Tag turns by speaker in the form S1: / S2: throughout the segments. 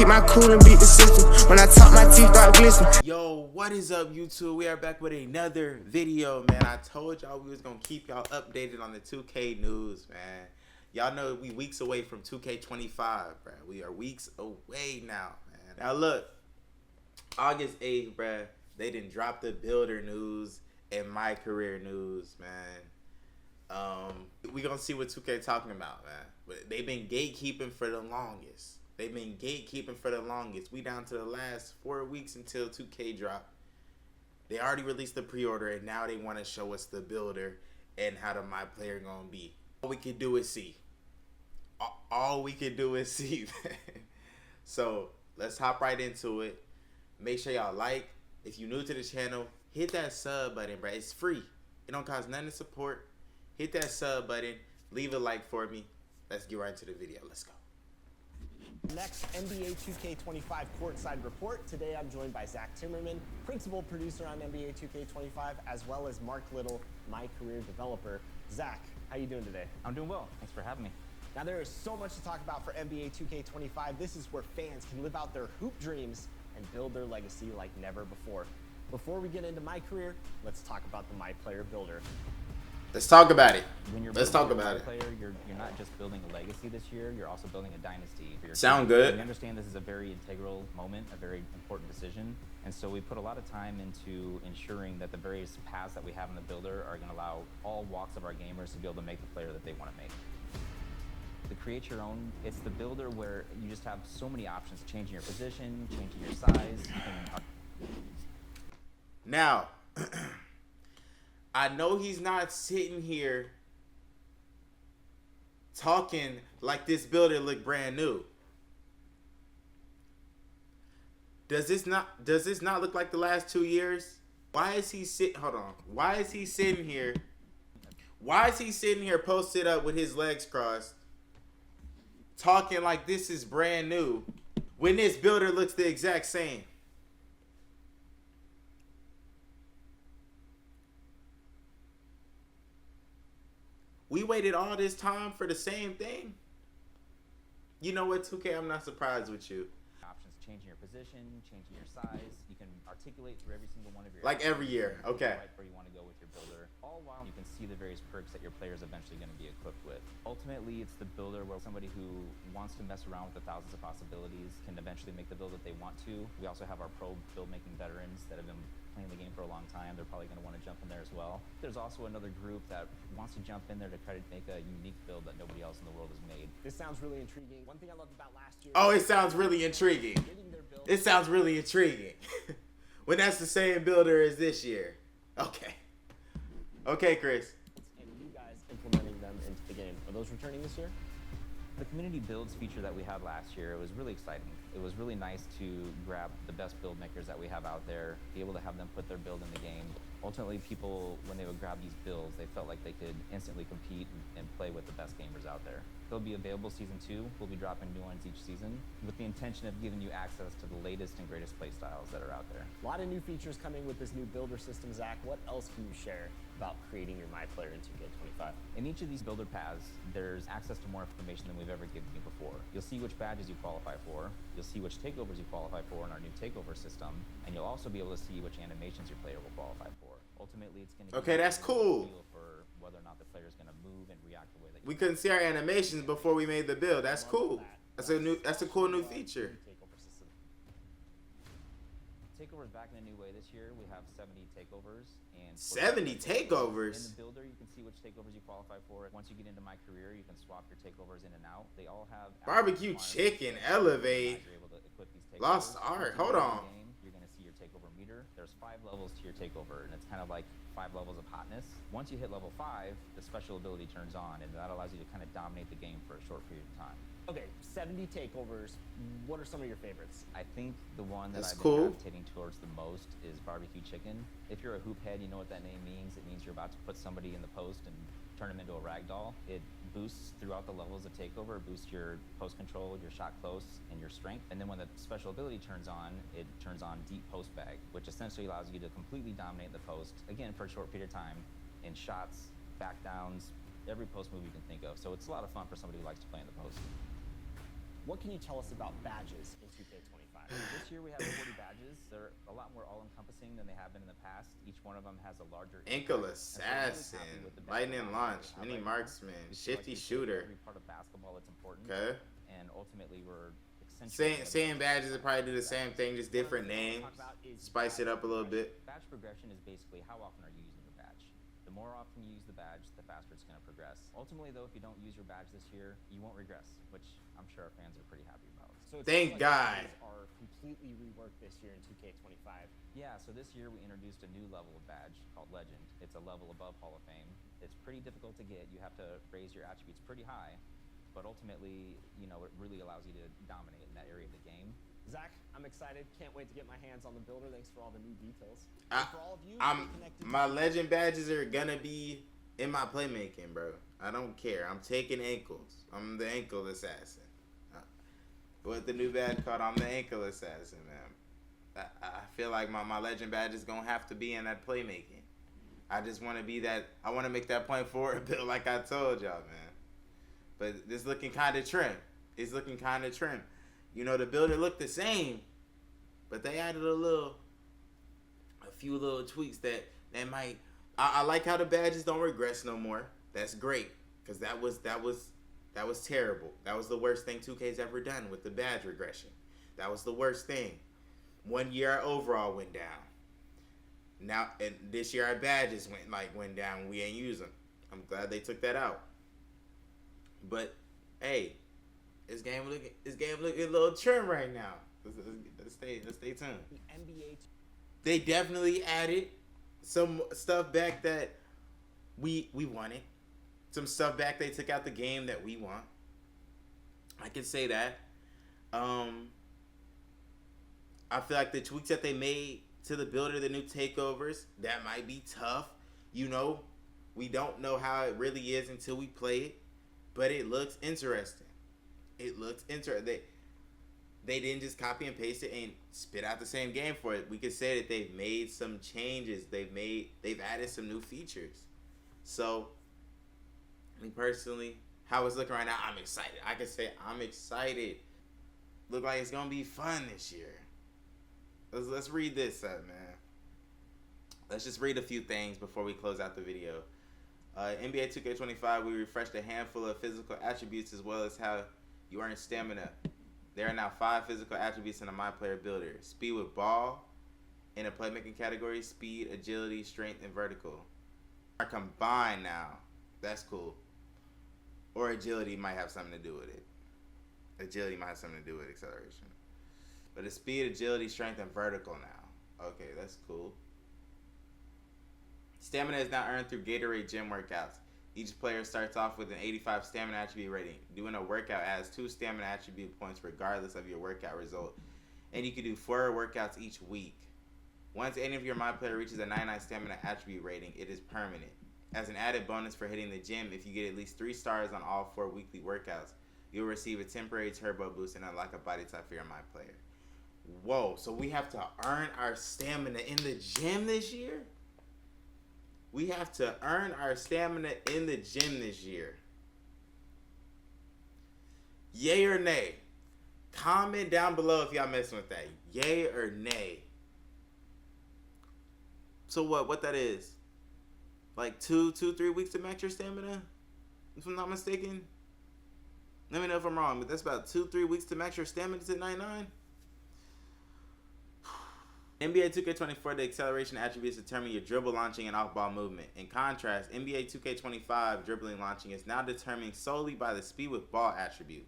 S1: keep my cool and beat the system. When I talk, my teeth start glistening.
S2: Yo, what is up, YouTube? We are back with another video, man. I told y'all we was gonna keep y'all updated on the 2K news, man. Y'all know we weeks away from 2K25, bro. We are weeks away now, man. Now look, August 8th, bro. They didn't drop the builder news and my career news, man. We gonna see what 2K talking about, man. But they've been gatekeeping for the longest. We down to the last 4 weeks until 2K drop. They already released the pre-order, and now they want to show us the builder and how the my player gonna be. All we can do is see. All we can do is see, man. So let's hop right into it. Make sure y'all like. If you're new to the channel, hit that sub button, bro. It's free. It don't cost nothing to support. Hit that sub button. Leave a like for me. Let's get right into the video. Let's go.
S3: Next, NBA 2K25 courtside report. Today I'm joined by Zach Timmerman, principal producer on NBA 2K25, as well as Mark Little, my career developer. Zach, how you doing today?
S4: I'm doing well. Thanks for having me.
S3: Now there is so much to talk about for NBA 2K25. This is where fans can live out their hoop dreams and build their legacy like never before. Before we get into my career, let's talk about the My Player Builder.
S2: Let's talk about it.
S4: When you're
S2: Let's talk about it.
S4: Player, you're not just building a legacy this year, you're also building a dynasty for your
S2: Sound
S4: team.
S2: good.
S4: We understand this is a very integral moment, a very important decision, and so we put a lot of time into ensuring that the various paths that we have in the builder are going to allow all walks of our gamers to be able to make the player that they want to make. To create your own, it's the builder where you just have so many options, changing your position, changing your size.
S2: Now, I know he's not sitting here talking like this builder look brand new. Does this not look like the last 2 years? Why is he hold on. Why is he sitting here? Why is he sitting here posted up with his legs crossed, talking like this is brand new, when this builder looks the exact same? We waited all this time for the same thing. You know what, 2K, I'm not surprised with you.
S4: Options, changing your position, changing your size. You can articulate through every single one of your...
S2: Like every year, okay.
S4: Right where you want to go with your builder. All while you can see the various perks that your player is eventually going to be equipped with. Ultimately, it's the builder where somebody who wants to mess around with the thousands of possibilities can eventually make the build that they want to. We also have our pro build-making veterans that have been playing the game for a long time. They're probably going to want to jump in there as well. There's also another group that wants to jump in there to try to make a unique build that nobody else in the world has made.
S3: This sounds really intriguing. One thing I loved about last year...
S2: Oh, it sounds really intriguing. It sounds really intriguing. When that's the same builder as this year. Okay. Okay, Chris.
S3: And you guys implementing them into the game. Are those returning this year?
S4: The community builds feature that we had last year, it was really exciting. It was really nice to grab the best build makers that we have out there, be able to have them put their build in the game. Ultimately, people, when they would grab these builds, they felt like they could instantly compete and play with the best gamers out there. They'll be available season 2. We'll be dropping new ones each season with the intention of giving you access to the latest and greatest play styles that are out there.
S3: A lot of new features coming with this new builder system, Zach. What else can you share about creating your My Player in 2K25?
S4: In each of these builder paths, there's access to more information than we've ever given you before. You'll see which badges you qualify for. You'll see which takeovers you qualify for in our new takeover system. And you'll also be able to see which animations your player will qualify for. Ultimately, it's going to
S2: okay, that's cool.
S4: For whether or not the player is going to move and react the way that
S2: we couldn't see our animations before we made the build. That's cool. That's a cool new feature.
S4: Takeovers back in a new way this year. We have 70 takeovers and
S2: 70 takeovers.
S4: In the builder, you can see which takeovers you qualify for. Once you get into My Career, you can swap your takeovers in and out. They all have
S2: barbecue chicken, elevate,
S4: you're able to equip these
S2: lost art. Hold on.
S4: You're going to see your takeover meter. There's 5 levels to your takeover, and it's kind of like 5 levels of hotness. Once you hit level 5, the special ability turns on, and that allows you to kind of dominate the game for a short period of time.
S3: Okay, 70 takeovers. What are some of your favorites?
S4: I think the one that
S2: That's
S4: I've
S2: cool.
S4: been gravitating towards the most is barbecue chicken. If you're a hoop head, you know what that name means. It means you're about to put somebody in the post and turn them into a rag doll. It boosts throughout the levels of takeover. It boosts your post control, your shot close, and your strength. And then when the special ability turns on, it turns on deep post bag, which essentially allows you to completely dominate the post, again, for a short period of time, in shots, back downs, every post move you can think of. So it's a lot of fun for somebody who likes to play in the post.
S3: What can you tell us about badges in 2K25?
S4: This year we have 40 badges. They're a lot more all-encompassing than they have been in the past. Each one of them has a larger
S2: Ankle
S4: impact.
S2: assassin,
S4: And so we're really happy with the
S2: lightning
S4: badge
S2: launch,
S4: that we have
S2: mini
S4: right now.
S2: marksman,
S4: We feel like
S2: shifty
S4: we take
S2: shooter.
S4: every part of basketball that's important.
S2: Okay.
S4: And ultimately we're accentuating
S2: Same badges that probably do the same thing, just different names. Spice it up a little bit.
S4: Badge progression is basically how often are you using your badge. The more often you use the badge, the faster it's going to progress. Ultimately, though, if you don't use your badge this year, you won't regress, which I'm sure our fans are pretty happy about.
S3: So it
S2: Thank
S3: sounds like
S2: God.
S3: badges are completely reworked this year in 2K25.
S4: Yeah, so this year we introduced a new level of badge called Legend. It's a level above Hall of Fame. It's pretty difficult to get. You have to raise your attributes pretty high, but ultimately, you know, it really allows you to dominate in that area of the game.
S3: Zach, I'm excited. Can't wait to get my hands on the builder. Thanks for all the new details.
S2: I-
S3: And for all of you,
S2: I'm
S3: stay connected
S2: my
S3: to-
S2: legend badges are gonna be in my playmaking, bro. I don't care. I'm taking ankles. I'm the ankle assassin. What the new badge called? I'm the ankle assassin, man. I feel like my legend badge is gonna have to be in that playmaking. I just want to be that. I want to make that point forward build like I told y'all, man. But this looking kind of trim. It's looking kind of trim. You know, the builder looked the same, but they added a few little tweaks that might. I like how the badges don't regress no more. That's great, because that was terrible. That was the worst thing 2K's ever done with the badge regression. That was the worst thing. 1 year our overall went down. Now and this year our badges went down. We ain't use them. I'm glad they took that out. But hey, this game looking a little trim right now. Let's stay tuned.
S3: the NBA.
S2: They definitely added some stuff back that we wanted. Some stuff back they took out the game that we want. I can say that. I feel like the tweaks that they made to the builder, the new takeovers, that might be tough. You know, we don't know how it really is until we play it, but it looks interesting. It looks interesting. They didn't just copy and paste it and spit out the same game for it. We could say that they've made some changes. They've added some new features. So, me personally, how it's looking right now, I'm excited. I can say I'm excited. Look like it's gonna be fun this year. Let's read this up, man. Let's just read a few things before we close out the video. NBA 2K25, we refreshed a handful of physical attributes as well as how you earn stamina. There are now 5 physical attributes in the My Player Builder. Speed with ball in a playmaking category, speed, agility, strength, and vertical are combined now. That's cool. Or agility might have something to do with it. Agility might have something to do with acceleration. But it's speed, agility, strength, and vertical now. Okay, that's cool. Stamina is now earned through Gatorade gym workouts. Each player starts off with an 85 stamina attribute rating. Doing a workout adds 2 stamina attribute points regardless of your workout result. And you can do 4 workouts each week. Once any of your My Player reaches a 99 stamina attribute rating, it is permanent. As an added bonus for hitting the gym, if you get at least 3 stars on all 4 weekly workouts, you'll receive a temporary turbo boost and unlock a body type for your My Player. Whoa, so we have to earn our stamina in the gym this year? We have to earn our stamina in the gym this year. Yay or nay? Comment down below if y'all messing with that. Yay or nay? So what that is? Like 3 weeks to max your stamina? If I'm not mistaken. Let me know if I'm wrong, but that's about 2-3 weeks to max your stamina to 99. NBA 2K24, the acceleration attributes determine your dribble launching and off-ball movement. In contrast, NBA 2K25 dribbling launching is now determined solely by the speed with ball attribute.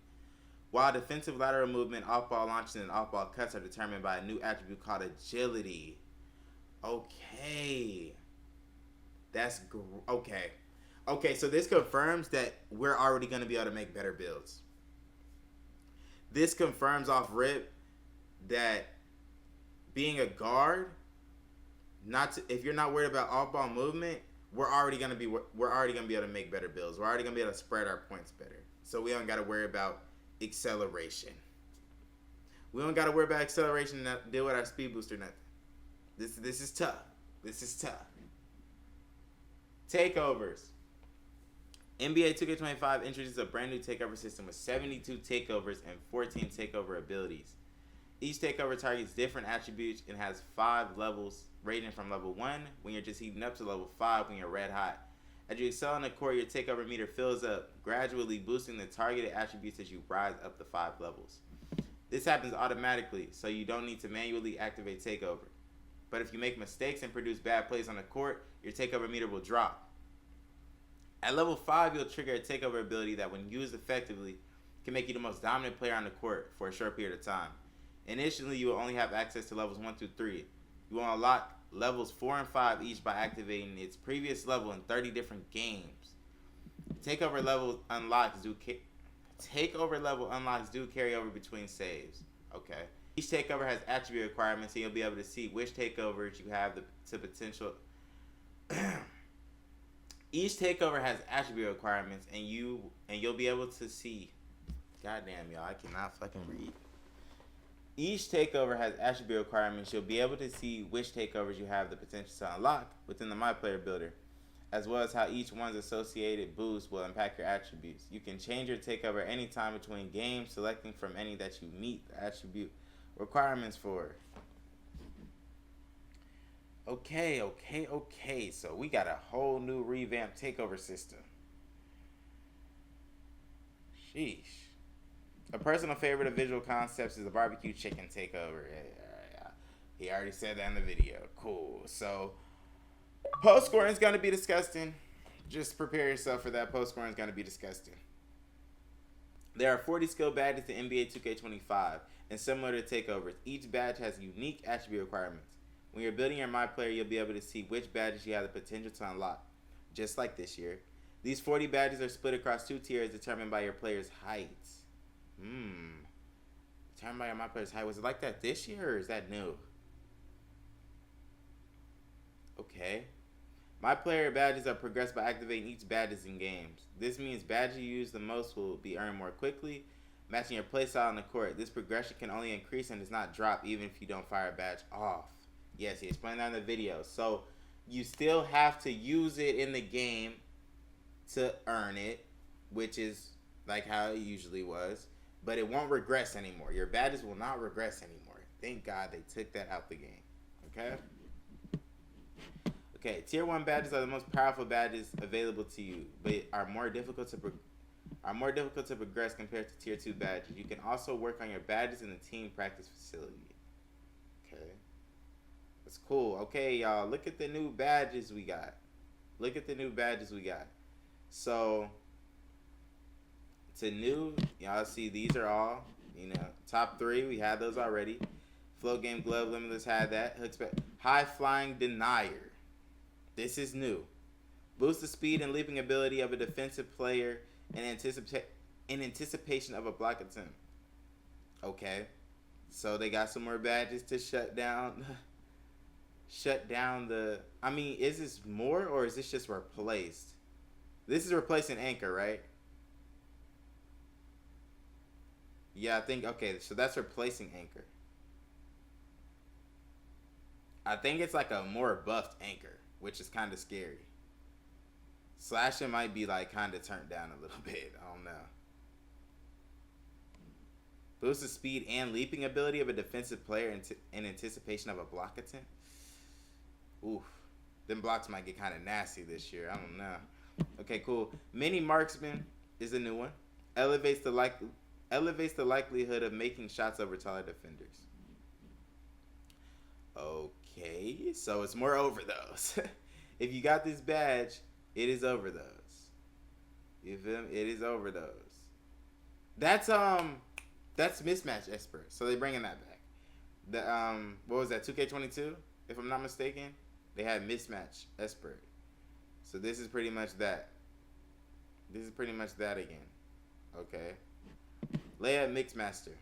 S2: While defensive lateral movement, off-ball launching, and off-ball cuts are determined by a new attribute called agility. Okay. That's okay. Okay, so this confirms that we're already going to be able to make better builds. This confirms off rip that being a guard, if you're not worried about off-ball movement, we're already gonna be able to make better builds. We're already gonna be able to spread our points better. So we don't gotta worry about acceleration. We don't gotta worry about acceleration and deal with our speed boost or nothing. This is tough. This is tough. Takeovers. NBA 2K25 introduces a brand new takeover system with 72 takeovers and 14 takeover abilities. Each takeover targets different attributes and has 5 levels, ranging from level 1 when you're just heating up to level 5 when you're red hot. As you excel in the core, your takeover meter fills up, gradually boosting the targeted attributes as you rise up the 5 levels. This happens automatically, so you don't need to manually activate takeover. But if you make mistakes and produce bad plays on the court, your takeover meter will drop. At level 5, you'll trigger a takeover ability that, when used effectively, can make you the most dominant player on the court for a short period of time. Initially, you will only have access to levels 1 through 3. You will unlock levels 4 and 5 each by activating its previous level in 30 different games. Takeover level unlocks do carry over between saves. Okay. Each takeover has attribute requirements, and you'll be able to see which takeovers you have the potential. Each takeover has attribute requirements, and you'll be able to see. Goddamn, y'all, I cannot fucking read. Each takeover has attribute requirements. You'll be able to see which takeovers you have the potential to unlock within the myplayer builder, as well as how each one's associated boost will impact your attributes. You can change your takeover anytime between games, selecting from any that you meet the attribute requirements for. Okay. So we got a whole new revamped takeover system. Sheesh. A personal favorite of Visual Concepts is the barbecue chicken takeover. Yeah. He already said that in the video. Cool. So, post scoring is going to be disgusting. Just prepare yourself for that. Post scoring is going to be disgusting. There are 40 skill badges in NBA 2K25, and similar to takeovers, each badge has unique attribute requirements. When you're building your My Player, you'll be able to see which badges you have the potential to unlock, just like this year. These 40 badges are split across 2 tiers determined by your player's height. Determined by your My Player's height. Was it like that this year, or is that new? Okay. My Player badges are progressed by activating each badges in games. This means badges you use the most will be earned more quickly, matching your playstyle on the court. This progression can only increase and does not drop even if you don't fire a badge off. Yes, he explained that in the video. So you still have to use it in the game to earn it, which is like how it usually was. But it won't regress anymore. Your badges will not regress anymore. Thank God they took that out the game. Okay, tier 1 badges are the most powerful badges available to you, but are more difficult to progress compared to tier 2 badges. You can also work on your badges in the team practice facility. Okay. That's cool. Okay, y'all, look at the new badges we got. So, to new, y'all see these are all, top 3. We had those already. Float Game Glove Limitless had that. High Flying Denier. This is new. Boost the speed and leaping ability of a defensive player in anticipation of a block attempt. Okay. So they got some more badges to shut down the... I mean, is this more or is this just replaced? This is replacing Anchor, right? Yeah, I think... Okay, so that's replacing Anchor. I think it's like a more buffed Anchor, which is kind of scary. Slashing might be like kind of turned down a little bit. I don't know. Boost the speed and leaping ability of a defensive player in anticipation of a block attempt. Oof. Them blocks might get kind of nasty this year. I don't know. Okay, cool. Mini Marksman is a new one. Elevates the likelihood of making shots over taller defenders. Okay, so it's more overdose. If you got this badge, it is overdose. You feel me? It is overdose. That's mismatch expert. So they're bringing that back. The what was that? 2K22, if I'm not mistaken. They had mismatch expert. So this is pretty much that. This is pretty much that again. Okay. Layup Mixmaster.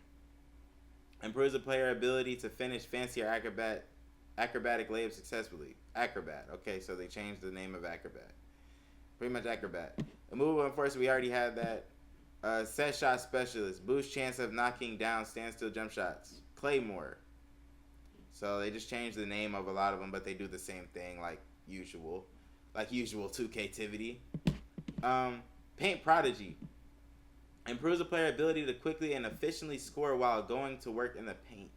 S2: Improves the player ability to finish fancy or acrobatic layups successfully. Acrobat. Okay, so they changed the name of Acrobat. Pretty much Acrobat. Immovable Enforcer, we already had that. Set Shot Specialist. Boost chance of knocking down standstill jump shots. Claymore. So they just changed the name of a lot of them, but they do the same thing like usual. Like usual 2K-tivity. Paint Prodigy. Improves the player ability to quickly and efficiently score while going to work in the paint.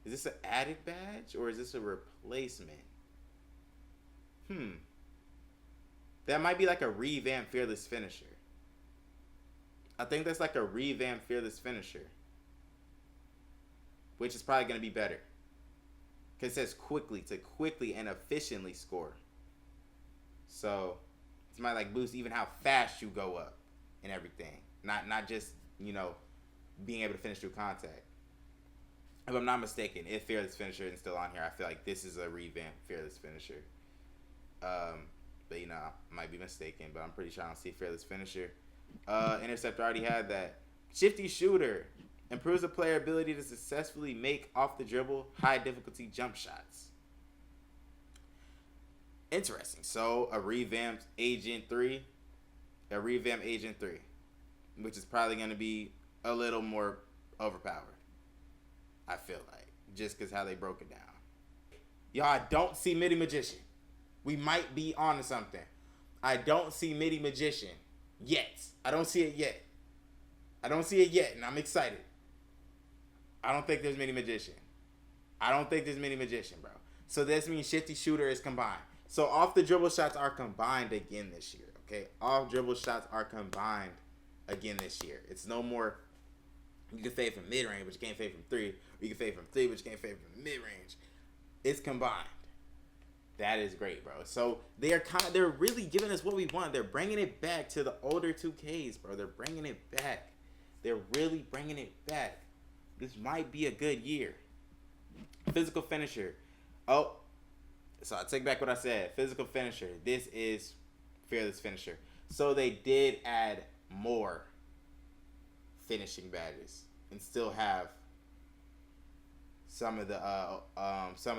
S2: Is this an added badge or is this a replacement? That might be like a revamped Fearless Finisher. I think that's like a revamped Fearless Finisher. Which is probably going to be better. Because it says quickly and efficiently score. So, it might like boost even how fast you go up and everything. Not just, you know, being able to finish through contact. If I'm not mistaken, if Fearless Finisher is still on here, I feel like this is a revamped Fearless Finisher. But, you know, I might be mistaken, but I'm pretty sure I don't see Fearless Finisher. Interceptor already had that. Shifty Shooter. Improves the player ability to successfully make off the dribble high difficulty jump shots. Interesting. So, a revamped Agent 3. Which is probably going to be a little more overpowered. I feel like. Just because how they broke it down. Y'all, I don't see Midi Magician. We might be on to something. I don't see Midi Magician yet. I don't see it yet. And I'm excited. I don't think there's Midi Magician. Bro. So this means Shifty Shooter is combined. So off the dribble shots are combined again this year. Okay? Off dribble shots are combined again this year. It's no more you can fade from mid-range, but you can't fade from 3. Or you can fade from 3, but you can't fade from mid-range. It's combined. That is great, bro. So they're really giving us what we want. They're bringing it back to the older 2Ks, bro. They're bringing it back. They're really bringing it back. This might be a good year. Physical Finisher. Oh, so I take back what I said. Physical Finisher. This is Fearless Finisher. So they did add more finishing badges and still have some of the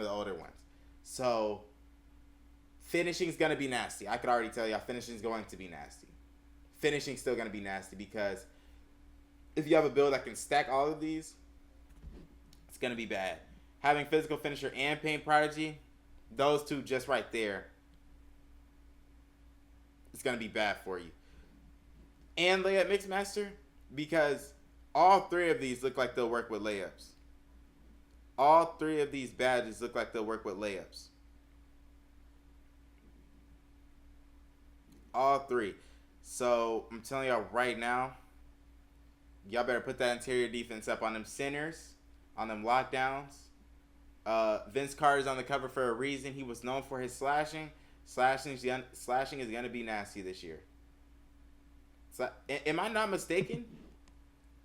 S2: older ones. So finishing is gonna be nasty. I could already tell y'all finishing is going to be nasty. Finishing's still gonna be nasty because if you have a build that can stack all of these, it's gonna be bad. Having Physical Finisher and Paint Prodigy, those two just right there, it's gonna be bad for you. And Layup Mixmaster, because all 3 of these look like they'll work with layups. All 3 of these badges look like they'll work with layups. All 3. So I'm telling y'all right now, y'all better put that interior defense up on them centers, on them lockdowns. Vince Carter's on the cover for a reason. He was known for his slashing. Slashing is going to be nasty this year. So, am I not mistaken?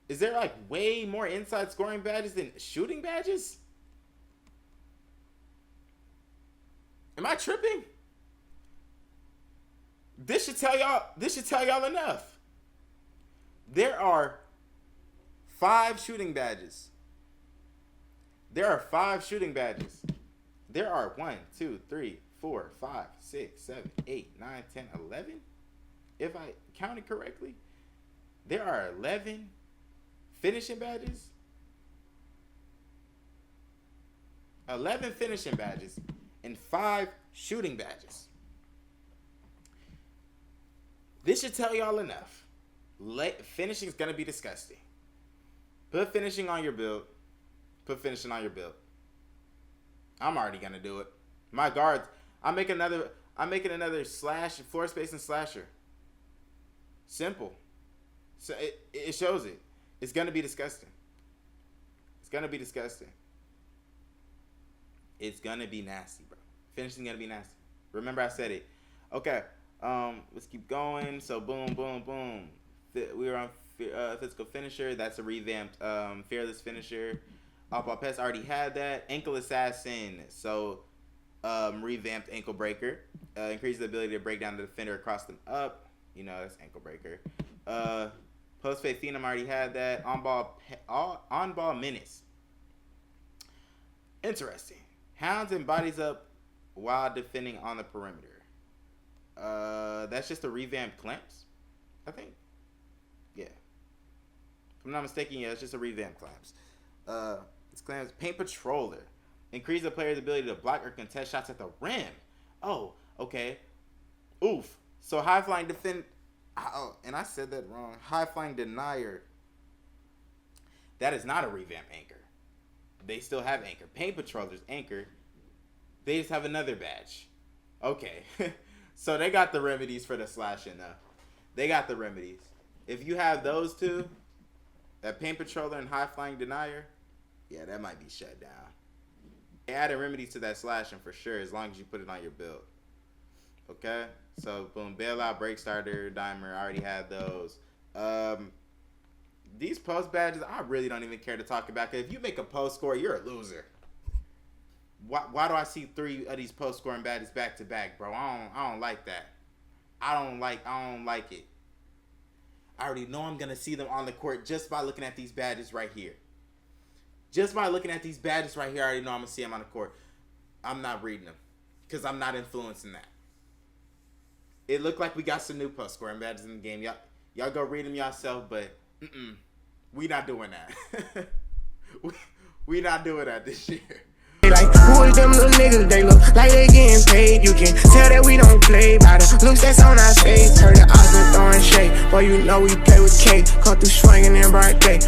S2: Is there like way more inside scoring badges than shooting badges? Am I tripping? This should tell y'all enough. There are 5 shooting badges. There are 5 shooting badges. There are 1, 2, 3, 4, 5, 6, 7, 8, 9, 10, 11. If I counted correctly, there are 11 finishing badges. 11 finishing badges and 5 shooting badges. This should tell y'all enough. Finishing is gonna be disgusting. Put finishing on your build. I'm already gonna do it. My guards. I'm making another slash floor space and slasher. Simple. So it shows it. It's gonna be disgusting. It's gonna be nasty, bro. Finishing gonna be nasty. Remember I said it. Okay. Let's keep going. So boom, boom, boom. We were on Physical Finisher. That's a revamped Fearless Finisher. Off-ball Pest already had that. Ankle Assassin. So revamped Ankle Breaker. Increases the ability to break down the defender across them up. You know, that's Ankle Breaker. Post-Fade Phenom already had that. On-ball Menace. Interesting. Hounds and bodies up while defending on the perimeter. That's just a revamped Clamps, I think. Yeah. If I'm not mistaken, yeah, it's just a revamped Clamps. It's Clamps. Paint Patroller. Increase the player's ability to block or contest shots at the rim. Oh, okay. Oof. So high flying defend. Oh, and I said that wrong. High Flying Denier. That is not a revamp anchor. They still have anchor. Paint Patroller's anchor. They just have another badge. Okay. So they got the remedies for the slashing though. They got the remedies. If you have those two, that Paint Patroller and High Flying Denier, yeah, that might be shut down. They added remedies to that slashing for sure, as long as you put it on your build. Okay? So, boom, Bailout, Break Starter, Dimer, I already had those. These post badges, I really don't even care to talk about, because if you make a post score, you're a loser. Why do I see 3 of these post scoring badges back to back, bro? I don't like that. I don't like it. I already know I'm gonna see them on the court just by looking at these badges right here. Just by looking at these badges right here, I already know I'm gonna see them on the court. I'm not reading them because I'm not influencing that. It looked like we got some new post scoring badges in the game. Y'all go read them yourself, but we not doing that. we not doing that this year.
S1: Like, who is them little niggas? They look like they getting paid. You can tell that we don't play by the looks that's on our face. Heard the odds been throwing shade. Boy, you know we play with K. Come through swinging in broad day.